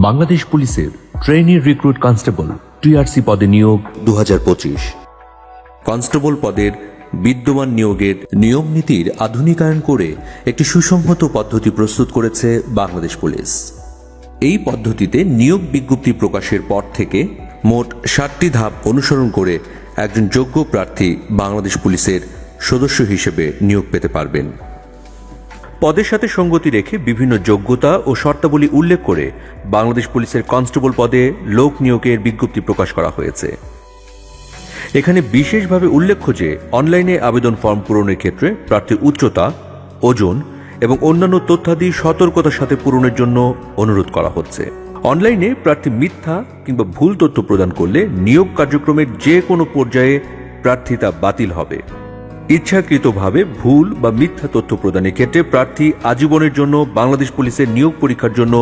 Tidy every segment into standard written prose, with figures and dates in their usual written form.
বাংলাদেশ পুলিশের trainee recruit constable TRC পদে নিয়োগ 2025। কনস্টেবল পদের বিদ্যমান নিয়োগের নিয়ম নীতির আধুনিকায়ন করে একটি সুসংহত পদ্ধতি প্রস্তুত করেছে বাংলাদেশ পুলিশ। এই পদ্ধতিতে নিয়োগ বিজ্ঞপ্তি প্রকাশের পর থেকে মোট 7টি ধাপ অনুসরণ করে একজন যোগ্য প্রার্থী বাংলাদেশ পুলিশের সদস্য হিসেবে নিয়োগ পেতে পারবেন। পদের সাথে সঙ্গতি রেখে বিভিন্ন যোগ্যতা ও শর্তাবলী উল্লেখ করে বাংলাদেশ পুলিশের কনস্টেবল পদে লোক নিয়োগের বিজ্ঞপ্তি প্রকাশ করা হয়েছে। এখানে বিশেষভাবে উল্লেখ্য যে অনলাইনে আবেদন ফর্ম পূরণের ক্ষেত্রে প্রার্থীর উচ্চতা, ওজন এবং অন্যান্য তথ্যাদি সতর্কতার সাথে পূরণের জন্য অনুরোধ করা হচ্ছে। অনলাইনে প্রার্থী মিথ্যা কিংবা ভুল তথ্য প্রদান করলে নিয়োগ কার্যক্রমের যে কোনো পর্যায়ে প্রার্থিতা বাতিল হবে। ইচ্ছাকৃতভাবে ভুল বা মিথ্যা তথ্য প্রদানের ক্ষেত্রে প্রার্থী আজীবনের জন্য বাংলাদেশ পুলিশের নিয়োগ পরীক্ষার জন্য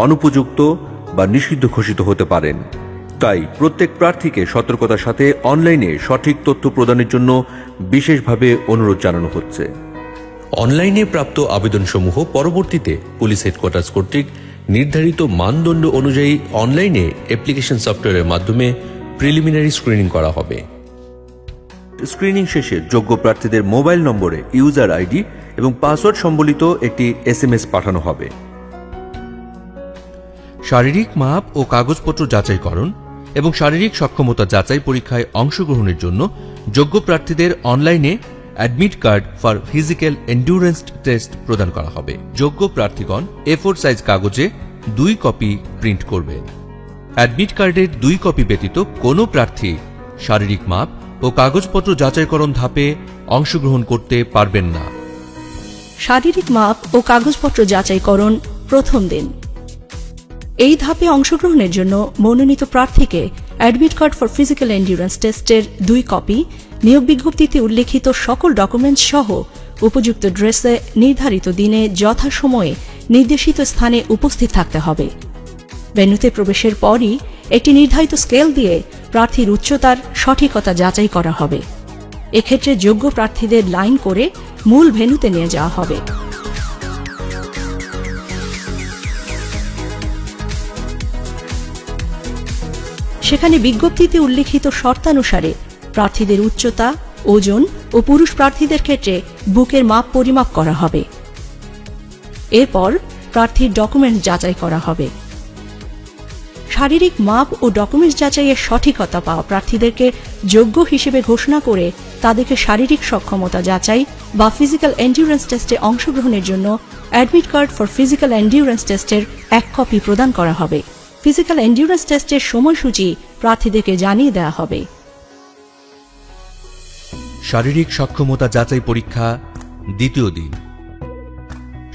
অনুপযুক্ত বা নিষিদ্ধ ঘোষিত হতে পারেন। তাই প্রত্যেক প্রার্থীকে সতর্কতার সাথে অনলাইনে সঠিক তথ্য প্রদানের জন্য বিশেষভাবে অনুরোধ জানানো হচ্ছে। অনলাইনে প্রাপ্ত আবেদনসমূহ পরবর্তীতে পুলিশ হেডকোয়ার্টার্স কর্তৃক নির্ধারিত মানদণ্ড অনুযায়ী অনলাইনে অ্যাপ্লিকেশন সফটওয়্যারের মাধ্যমে প্রিলিমিনারি স্ক্রিনিং করা হবে। স্ক্রিনিং শেষে যোগ্য প্রার্থীদের মোবাইল নম্বরে ইউজার আইডি এবং পাসওয়ার্ড সম্বলিত একটি SMS পাঠানো হবে। শারীরিক মাপ ও কাগজপত্র যাচাইকরণ এবং শারীরিক সক্ষমতা যাচাই পরীক্ষায় অংশগ্রহণের জন্য যোগ্য প্রার্থীদের অনলাইনে admit card for physical endurance test প্রদান করা হবে। যোগ্য প্রার্থীগণ A4 সাইজ কাগজে 2 কপি প্রিন্ট করবেন। অ্যাডমিট কার্ডের 2 কপি ব্যতীত কোনো প্রার্থী শারীরিক মাপ ও কাগজপত্র যাচাইকরণ ধাপে অংশগ্রহণ করতে পারবেন না। শারীরিক মাপ ও কাগজপত্র যাচাইকরণ প্রথম দিন। এই ধাপে অংশগ্রহণের জন্য মনোনীত প্রার্থীকে admit card for physical endurance টেস্টের 2 কপি, নিয়োগ বিজ্ঞপ্তিতে উল্লেখিত সকল ডকুমেন্টস সহ উপযুক্ত ড্রেসে নির্ধারিত দিনে যথাসময়ে নির্দেশিত স্থানে উপস্থিত থাকতে হবে। ভেন্যুতে প্রবেশের পরই একটি নির্ধারিত স্কেল দিয়ে প্রার্থীর উচ্চতার সঠিকতা যাচাই করা হবে। এক্ষেত্রে যোগ্য প্রার্থীদের লাইন করে মূল ভেন্যুতে নিয়ে যাওয়া হবে। সেখানে বিজ্ঞপ্তিতে উল্লেখিত শর্তানুসারে প্রার্থীদের উচ্চতা, ওজন ও পুরুষ প্রার্থীদের ক্ষেত্রে বুকের মাপ পরিমাপ করা হবে। এরপর প্রার্থীর ডকুমেন্টস যাচাই করা হবে। শারীরিক মাপ ও ডকুমেন্টস যাচাইয়ের সঠিকতা পাওয়া প্রার্থীদেরকে যোগ্য হিসেবে ঘোষণা করে তাদেরকে শারীরিক সক্ষমতা যাচাই বা ফিজিক্যাল এন্ডুরেন্স টেস্টে অংশগ্রহণের জন্য admit card for physical endurance টেস্টের 1 কপি প্রদান করা হবে। ফিজিক্যাল এন্ডুরেন্স টেস্টের সময়সূচি প্রার্থীদেরকে জানিয়ে দেওয়া হবে। শারীরিক সক্ষমতা যাচাই পরীক্ষা দ্বিতীয় দিন।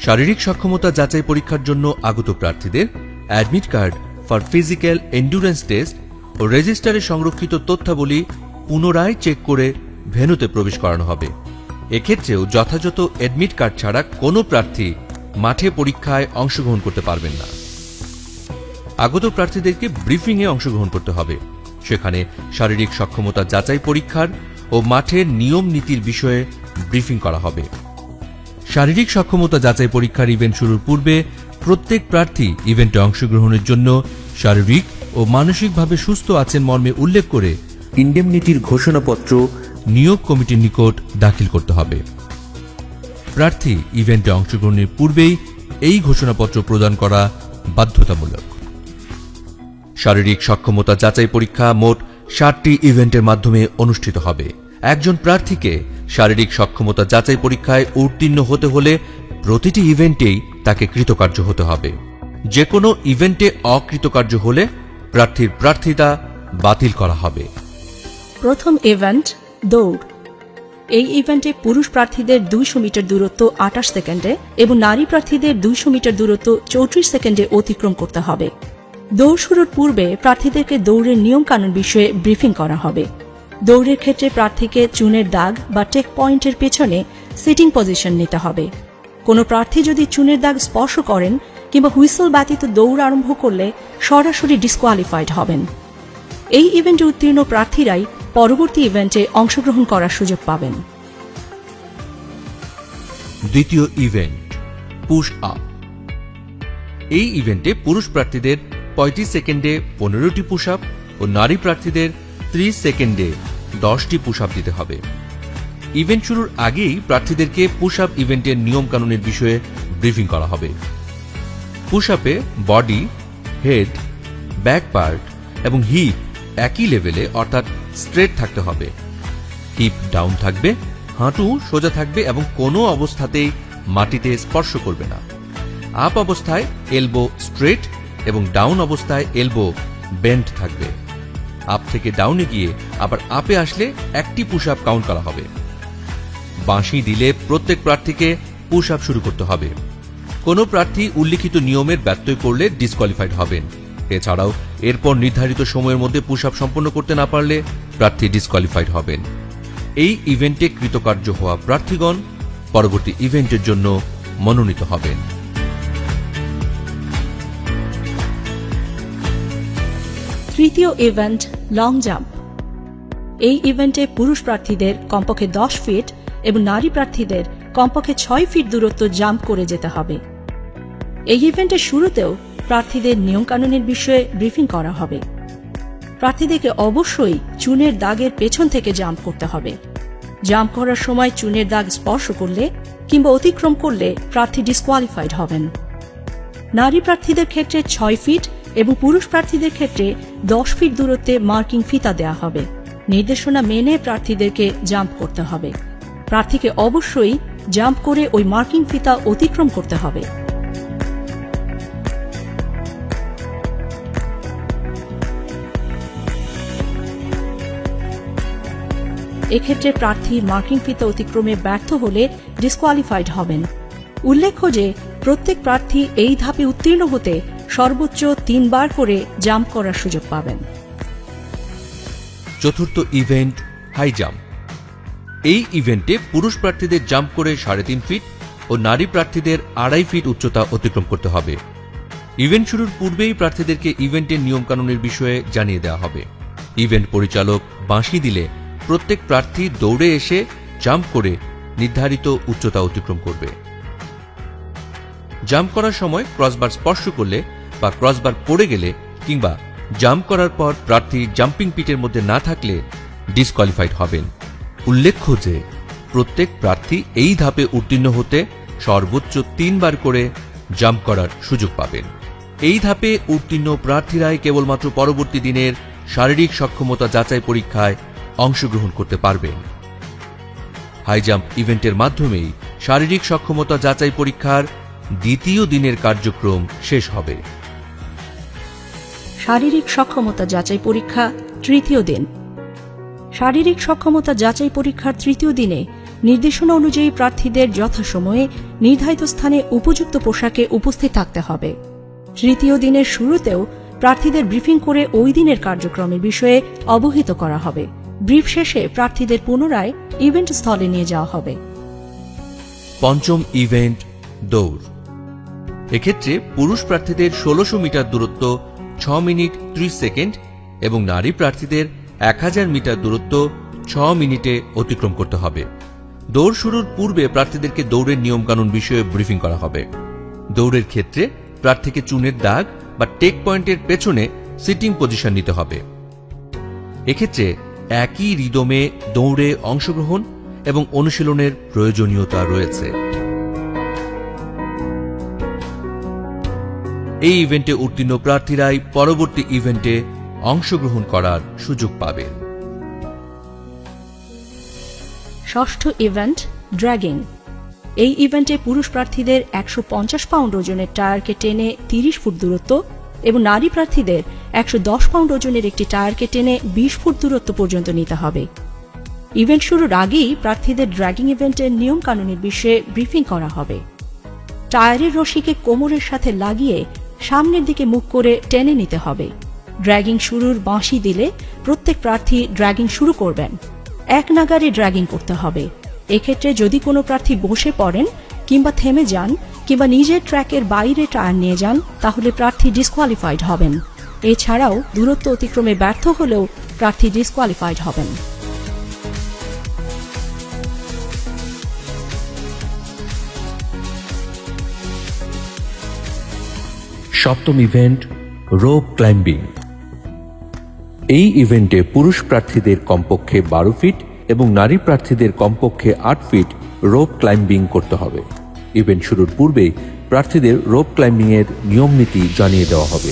শারীরিক সক্ষমতা যাচাই পরীক্ষার জন্য আগত প্রার্থীদের admit card for physical endurance test ও রেজিস্টারে সংরক্ষিত তথ্যাবলী পুনরায় চেক করে ভেন্যুতে প্রবেশ করানো হবে। এক্ষেত্রেও যথাযথ অ্যাডমিট কার্ড ছাড়া কোনো প্রার্থী মাঠে পরীক্ষায় অংশগ্রহণ করতে পারবেন না। আগত প্রার্থীদেরকে ব্রিফিংয়ে অংশগ্রহণ করতে হবে। সেখানে শারীরিক সক্ষমতা যাচাই পরীক্ষার ও মাঠের নিয়ম নীতির বিষয়ে ব্রিফিং করা হবে। শারীরিক সক্ষমতা যাচাই পরীক্ষার ইভেন্ট শুরুর পূর্বে প্রত্যেক প্রার্থী ইভেন্টে অংশগ্রহণের জন্য শারীরিক ও মানসিকভাবে সুস্থ আছেন মর্মে উল্লেখ করে ইন্ডেমনিটির ঘোষণাপত্র নিয়োগ কমিটির নিকট দাখিল করতে হবে। প্রার্থী ইভেন্টে অংশগ্রহণের পূর্বেই এই ঘোষণাপত্র প্রদান করা বাধ্যতামূলক। শারীরিক সক্ষমতা যাচাই পরীক্ষা মোট 7টি ইভেন্টের মাধ্যমে অনুষ্ঠিত হবে। একজন প্রার্থীকে শারীরিক সক্ষমতা যাচাই পরীক্ষায় উত্তীর্ণ হতে হলে প্রতিটি ইভেন্টেই তাকে কৃতকার্য হতে হবে। যে কোনো ইভেন্টে অকৃতকার্য হলে প্রার্থীর প্রার্থিতা বাতিল করা হবে। প্রথম ইভেন্ট দৌড়। এই ইভেন্টে পুরুষ প্রার্থীদের 200 মিটার দূরত্ব 28 সেকেন্ডে এবং নারী প্রার্থীদের 200 মিটার দূরত্ব 34 সেকেন্ডে অতিক্রম করতে হবে। দৌড় শুরুর পূর্বে প্রার্থীদেরকে দৌড়ের নিয়মকানুন বিষয়ে ব্রিফিং করা হবে। দৌড়ের ক্ষেত্রে প্রার্থীকে চুনের দাগ বা টেক পয়েন্টের পেছনে সিটিং পজিশন নিতে হবে। কোনো প্রার্থী যদি চুনের দাগ স্পর্শ করেন কিংবা হুইসল ব্যতীত দৌড় আরম্ভ করলে সরাসরি ডিসকোয়ালিফাইড হবেন। এই ইভেন্টে উত্তীর্ণ প্রার্থীরাই পরবর্তী ইভেন্টে অংশগ্রহণ করার সুযোগ পাবেন। দ্বিতীয় ইভেন্ট পুশ আপ। এই ইভেন্টে পুরুষ প্রার্থীদের 35 সেকেন্ডে 15টি পুশ আপ ও নারী প্রার্থীদের 30 সেকেন্ডে 10টি পুশ আপ দিতে হবে। ইভেন্ট শুরুর আগেই প্রার্থীদেরকে পুশ আপ ইভেন্টের নিয়মকানুনের বিষয়ে ব্রিফিং করা হবে। পুশ আপে বডি, হেড, ব্যাক পার্ট এবং হিপ একই লেভেলে অর্থাৎ স্ট্রেট থাকতে হবে। হিপ ডাউন থাকবে, হাঁটু সোজা থাকবে এবং কোনো অবস্থাতেই মাটিতে স্পর্শ করবে না। আপ অবস্থায় এলবো স্ট্রেট এবং ডাউন অবস্থায় এলবো বেন্ড থাকবে। আপ থেকে ডাউনে গিয়ে আবার আপে আসলে একটি পুশ আপ কাউন্ট করা হবে। বাঁশি দিলে প্রত্যেক প্রার্থীকে পুশ আপ শুরু করতে হবে। কোনো প্রার্থী উল্লিখিত নিয়মের ব্যত্যয় করলে ডিসকোয়ালিফাইড হবেন। এছাড়াও এরপর নির্ধারিত সময়ের মধ্যে পুশ আপ সম্পন্ন করতে না পারলে প্রার্থী ডিসকোয়ালিফাইড হবেন। এই ইভেন্টে কৃতকার্য হওয়া প্রার্থীগণ পরবর্তী ইভেন্টের জন্য মনোনীত হবেন। তৃতীয় ইভেন্ট লং জাম্প। এই ইভেন্টে পুরুষ প্রার্থীদের কমপক্ষে 10 ফিট এবং নারী প্রার্থীদের কমপক্ষে 6 ফিট দূরত্ব জাম্প করে যেতে হবে। এই ইভেন্টের শুরুতেও প্রার্থীদের নিয়মকানুনের বিষয়ে ব্রিফিং করা হবে। প্রার্থীদেরকে অবশ্যই চুনের দাগের পেছন থেকে জাম্প করতে হবে। জাম্প করার সময় চুনের দাগ স্পর্শ করলে কিংবা অতিক্রম করলে প্রার্থী ডিসকোয়ালিফাইড হবেন। নারী প্রার্থীদের ক্ষেত্রে 6 ফিট এবং পুরুষ প্রার্থীদের ক্ষেত্রে 10 ফিট দূরত্বে মার্কিং ফিতা দেওয়া হবে। নির্দেশনা মেনে প্রার্থীদেরকে জাম্প করতে হবে। প্রার্থীকে অবশ্যই জাম্প করে ওই মার্কিং ফিতা অতিক্রম করতে হবে। এক্ষেত্রে প্রার্থী মার্কিং ফিতা অতিক্রমে ব্যর্থ হলে ডিসকোয়ালিফাইড হবেন। উল্লেখ্য যে প্রত্যেক প্রার্থী এই ধাপে উত্তীর্ণ হতে সর্বোচ্চ 3 বার করে জাম্প করার সুযোগ পাবেন। চতুর্থ ইভেন্ট হাই জাম্প। এই ইভেন্টে পুরুষ প্রার্থীদের জাম্প করে 3.5 ফিট ও নারী প্রার্থীদের 2.5 ফিট উচ্চতা অতিক্রম করতে হবে। ইভেন্ট শুরুর পূর্বেই প্রার্থীদেরকে ইভেন্টের নিয়মকানুনের বিষয়ে জানিয়ে দেওয়া হবে। ইভেন্ট পরিচালক বাঁশি দিলে প্রত্যেক প্রার্থী দৌড়ে এসে জাম্প করে নির্ধারিত উচ্চতা অতিক্রম করবে। জাম্প করার সময় ক্রসবার স্পর্শ করলে বা ক্রসবার পড়ে গেলে কিংবা জাম্প করার পর প্রার্থী জাম্পিং পিটের মধ্যে না থাকলে ডিসকোয়ালিফাইড হবেন। উল্লেখ্য যে প্রত্যেক প্রার্থী এই ধাপে উত্তীর্ণ হতে সর্বোচ্চ 3 বার করে জাম্প করার সুযোগ পাবেন। এই ধাপে উত্তীর্ণ প্রার্থীরাই কেবলমাত্র পরবর্তী দিনের শারীরিক সক্ষমতা যাচাই পরীক্ষায় অংশগ্রহণ করতে পারবেন। হাই জাম্প ইভেন্টের মাধ্যমেই শারীরিক সক্ষমতা যাচাই পরীক্ষার দ্বিতীয় দিনের কার্যক্রম শেষ হবে। শারীরিক সক্ষমতা যাচাই পরীক্ষা তৃতীয় দিন। শারীরিক সক্ষমতা যাচাই পরীক্ষার তৃতীয় দিনে নির্দেশনা অনুযায়ী প্রার্থীদের যথাসময়ে নির্ধারিত স্থানে উপযুক্ত পোশাকে উপস্থিত থাকতে হবে। তৃতীয় দিনের শুরুতেও প্রার্থীদের ব্রিফিং করে ওই দিনের কার্যক্রমের বিষয়ে অবহিত করা হবে। ব্রিফ শেষে প্রার্থীদের পুনরায় ইভেন্ট স্থলে নিয়ে যাওয়া হবে। পঞ্চম ইভেন্ট দৌড়। এক্ষেত্রে পুরুষ প্রার্থীদের 1600 মিটার দূরত্ব 6 মিনিট 30 সেকেন্ড এবং নারী প্রার্থীদের 1000 মিটার দূরত্ব 6 মিনিটে অতিক্রম করতে হবে। দৌড় শুরুর পূর্বে প্রার্থীদেরকে দৌড়ের নিয়মকানুন বিষয়ে ব্রিফিং করা হবে। দৌড়ের ক্ষেত্রে প্রার্থীকে চুনের দাগ বা টেক পয়েন্টের পেছনে সিটিং পজিশন নিতে হবে। এক্ষেত্রে একই রিদমে দৌড়ে অংশগ্রহণ এবং অনুশীলনের প্রয়োজনীয়তা রয়েছে। এই ইভেন্টে উত্তীর্ণ প্রার্থীরাই পরবর্তী ইভেন্টে অংশগ্রহণ করার সুযোগ পাবেন। ষষ্ঠ ইভেন্ট ড্র্যাগিং। এই ইভেন্টে পুরুষ প্রার্থীদের 150 পাউন্ড ওজনের টায়ারকে টেনে 30 ফুট দূরত্ব এবং নারী প্রার্থীদের 110 পাউন্ড ওজনের একটি টায়ারকে টেনে 20 ফুট দূরত্ব পর্যন্ত নিতে হবে। ইভেন্ট শুরুর আগেই প্রার্থীদের ড্র্যাগিং ইভেন্টের নিয়মকানুনের বিষয়ে ব্রিফিং করা হবে। টায়ারের রশিকে কোমরের সাথে লাগিয়ে সামনের দিকে মুখ করে টেনে নিতে হবে। ড্র্যাগিং শুরুর বাঁশি দিলে প্রত্যেক প্রার্থী ড্র্যাগিং শুরু করবেন। এক নাগারে ড্র্যাগিং করতে হবে। এক্ষেত্রে যদি কোনো প্রার্থী বসে পড়েন কিংবা থেমে যান কিংবা নিজের ট্র্যাকের বাইরে টায়ার নিয়ে যান তাহলে প্রার্থী ডিসকোয়ালিফাইড হবেন। এছাড়াও দূরত্ব অতিক্রমে ব্যর্থ হলেও প্রার্থী ডিসকোয়ালিফাইড হবেন। সপ্তম ইভেন্ট রোপ ক্লাইম্বিং। এই ইভেন্টে পুরুষ প্রার্থীদের কমপক্ষে 12 ফিট এবং নারী প্রার্থীদের কমপক্ষে 8 ফিট রোপ ক্লাইম্বিং করতে হবে। ইভেন্ট শুরুর পূর্বেই প্রার্থীদের রোপ ক্লাইম্বিং এর নিয়ম নীতি জানিয়ে দেওয়া হবে।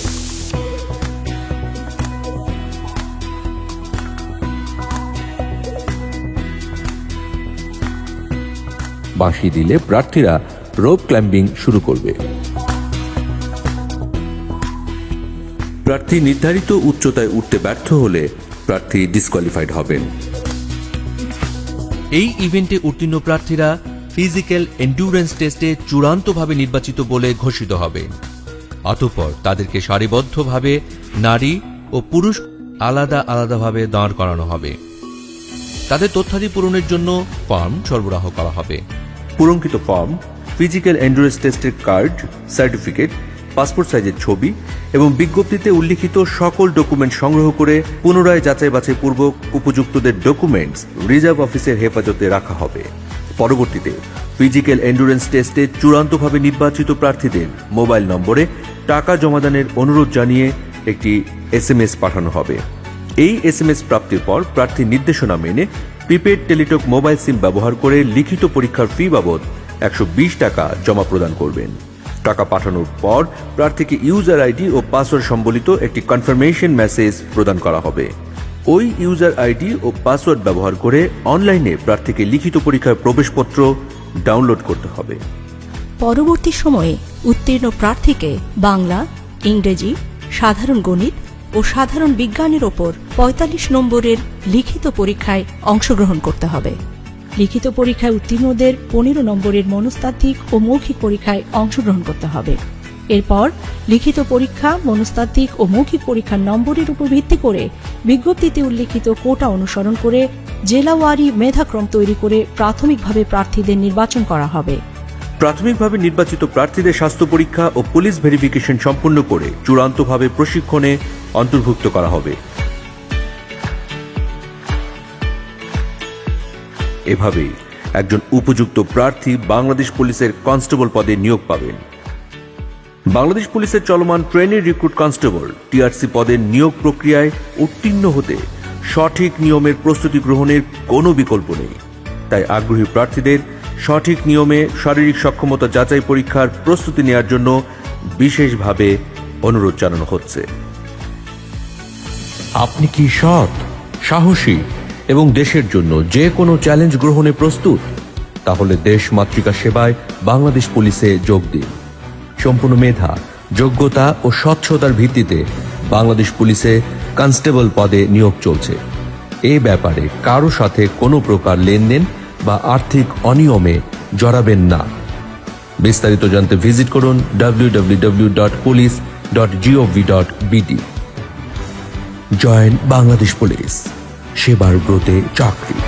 বাঁশি দিলে প্রার্থীরা রোপ ক্লাইম্বিং শুরু করবে। প্রার্থী নির্ধারিত উচ্চতায় উঠতে ব্যর্থ হলে প্রার্থী ডিসকোয়ালিফাইড হবেন। এই ইভেন্টে উত্তীর্ণ প্রার্থীরা ফিজিক্যাল এন্ডুরেন্স টেস্টে চূড়ান্তভাবে নির্বাচিত বলে ঘোষিত হবে। অতঃপর তাদেরকে সারিবদ্ধভাবে নারী ও পুরুষ আলাদা আলাদাভাবে দাঁড় করানো হবে। তাদের তথ্যাদি পূরণের জন্য ফর্ম সরবরাহ করা হবে। পূরণকৃত ফর্ম, ফিজিক্যাল এন্ডুরেন্স টেস্টের কার্ড, সার্টিফিকেট, পাসপোর্ট সাইজের ছবি এবং বিজ্ঞপ্তিতে উল্লিখিত সকল ডকুমেন্ট সংগ্রহ করে পুনরায় যাচাই বাছাই পূর্বক উপযুক্তদের ডকুমেন্টস রিজার্ভ অফিসের হেফাজতে রাখা হবে। পরবর্তীতে ফিজিক্যাল এন্ডুরেন্স টেস্টে চূড়ান্তভাবে নির্বাচিত প্রার্থীদের মোবাইল নম্বরে টাকা জমাদানের অনুরোধ জানিয়ে একটি SMS পাঠানো হবে। এই SMS প্রাপ্তির পর প্রার্থী নির্দেশনা মেনে প্রিপেড টেলিটক মোবাইল সিম ব্যবহার করে লিখিত পরীক্ষার ফি বাবদ 120 টাকা জমা প্রদান করবেন। টাকা পাঠানোর পর প্রার্থীকে ইউজার আইডি ও পাসওয়ার্ড সম্বলিত একটি কনফার্মেশন মেসেজ প্রদান করা হবে। ওই ইউজার আইডি ও পাসওয়ার্ড ব্যবহার করে অনলাইনে প্রার্থীকে লিখিত পরীক্ষার প্রবেশপত্র ডাউনলোড করতে হবে। পরবর্তী সময়ে উত্তীর্ণ প্রার্থীকে বাংলা, ইংরেজি, সাধারণ গণিত ও সাধারণ বিজ্ঞানের ওপর 45 নম্বরের লিখিত পরীক্ষায় অংশগ্রহণ করতে হবে। লিখিত পরীক্ষায় উত্তীর্ণদের 15 নম্বরের মনস্তাত্ত্বিক ও মৌখিক পরীক্ষায় অংশগ্রহণ করতে হবে। এরপর লিখিত পরীক্ষা, মনস্তাত্ত্বিক ও মৌখিক পরীক্ষার নম্বরের উপর ভিত্তি করে বিজ্ঞপ্তিতে উল্লিখিত কোটা অনুসরণ করে জেলাওয়ারি মেধাক্রম তৈরি করে প্রাথমিকভাবে প্রার্থীদের নির্বাচন করা হবে। প্রাথমিকভাবে নির্বাচিত প্রার্থীদের স্বাস্থ্য পরীক্ষা ও পুলিশ ভেরিফিকেশন সম্পন্ন করে চূড়ান্তভাবে প্রশিক্ষণে অন্তর্ভুক্ত করা হবে। এভাবেই একজন উপযুক্ত প্রার্থী বাংলাদেশ পুলিশের কনস্টেবল পদে নিয়োগ পাবেন। বাংলাদেশ পুলিশের চলমান ট্রেনি রিক্রুট কনস্টেবল TRC পদের নিয়োগ প্রক্রিয়ায় উত্তীর্ণ হতে সঠিক নিয়মের প্রস্তুতি গ্রহণের কোনো বিকল্প নেই। তাই আগ্রহী প্রার্থীদের সঠিক নিয়মে শারীরিক সক্ষমতা যাচাই পরীক্ষার প্রস্তুতি নেওয়ার জন্য বিশেষভাবে অনুরোধ জানানো হচ্ছে। আপনি কি সৎ, সাহসী এবং দেশের জন্য যে কোনো চ্যালেঞ্জ গ্রহণে প্রস্তুত? তাহলে দেশ মাতৃকা সেবায় বাংলাদেশ পুলিশে যোগ দিন। সম্পূর্ণ মেধা, যোগ্যতা ও স্বচ্ছতার ভিত্তিতে বাংলাদেশ পুলিশে কনস্টেবল পদে নিয়োগ চলছে। এই ব্যাপারে কারো সাথে কোনো প্রকার লেনদেন বা আর্থিক অনিয়মে জড়াবেন না। বিস্তারিত জানতে ভিজিট করুন www.police.gov.bd। জয়েন বাংলাদেশ পুলিশ, সেবার ব্রতে চাকরি।